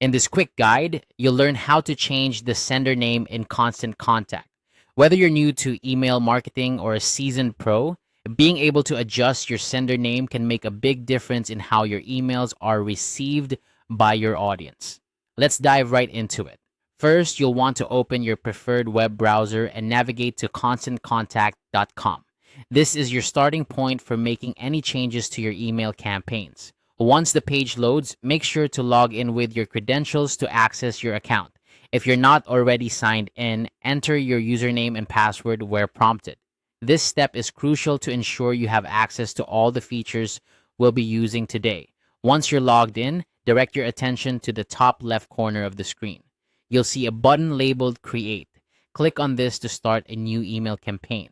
In this quick guide, you'll learn how to change the sender name in Constant Contact. Whether you're new to email marketing or a seasoned pro, being able to adjust your sender name can make a big difference in how your emails are received by your audience. Let's dive right into it. First, you'll want to open your preferred web browser and navigate to constantcontact.com. This is your starting point for making any changes to your email campaigns. Once the page loads, make sure to log in with your credentials to access your account. If you're not already signed in, enter your username and password where prompted. This step is crucial to ensure you have access to all the features we'll be using today. Once you're logged in, direct your attention to the top left corner of the screen. You'll see a button labeled Create. Click on this to start a new email campaign.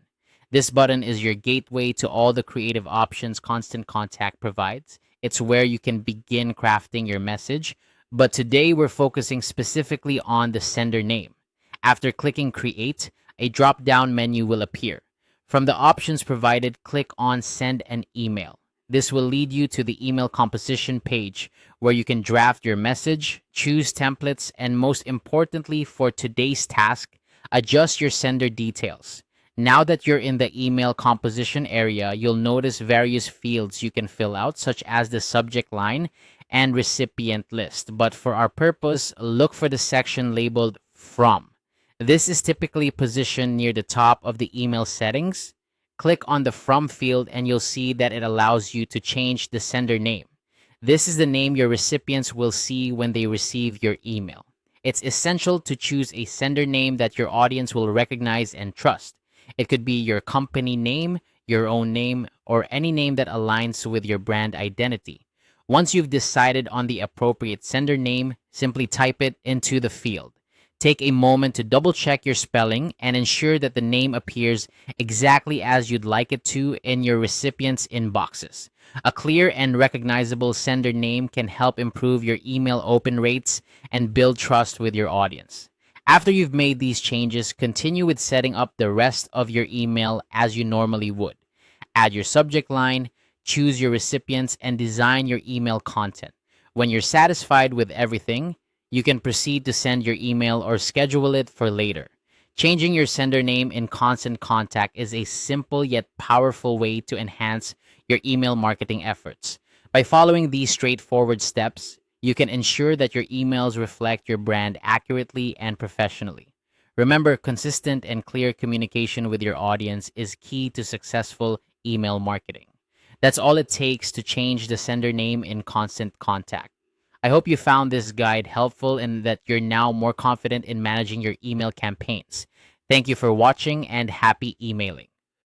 This button is your gateway to all the creative options Constant Contact provides. It's where you can begin crafting your message, but today we're focusing specifically on the sender name. After clicking Create, a drop-down menu will appear. From the options provided, click on Send an Email. This will lead you to the email composition page where you can draft your message, choose templates, and most importantly for today's task, adjust your sender details. Now that you're in the email composition area, you'll notice various fields you can fill out, such as the subject line and recipient list. But for our purpose, look for the section labeled From. This is typically positioned near the top of the email settings. Click on the From field and you'll see that it allows you to change the sender name. This is the name your recipients will see when they receive your email. It's essential to choose a sender name that your audience will recognize and trust. It could be your company name, your own name, or any name that aligns with your brand identity. Once you've decided on the appropriate sender name, simply type it into the field. Take a moment to double check your spelling and ensure that the name appears exactly as you'd like it to in your recipient's inboxes. A clear and recognizable sender name can help improve your email open rates and build trust with your audience. After you've made these changes, continue with setting up the rest of your email as you normally would. Add your subject line, choose your recipients, and design your email content. When you're satisfied with everything, you can proceed to send your email or schedule it for later. Changing your sender name in Constant Contact is a simple yet powerful way to enhance your email marketing efforts. By following these straightforward steps, you can ensure that your emails reflect your brand accurately and professionally. Remember, consistent and clear communication with your audience is key to successful email marketing. That's all it takes to change the sender name in Constant Contact. I hope you found this guide helpful and that you're now more confident in managing your email campaigns. Thank you for watching and happy emailing.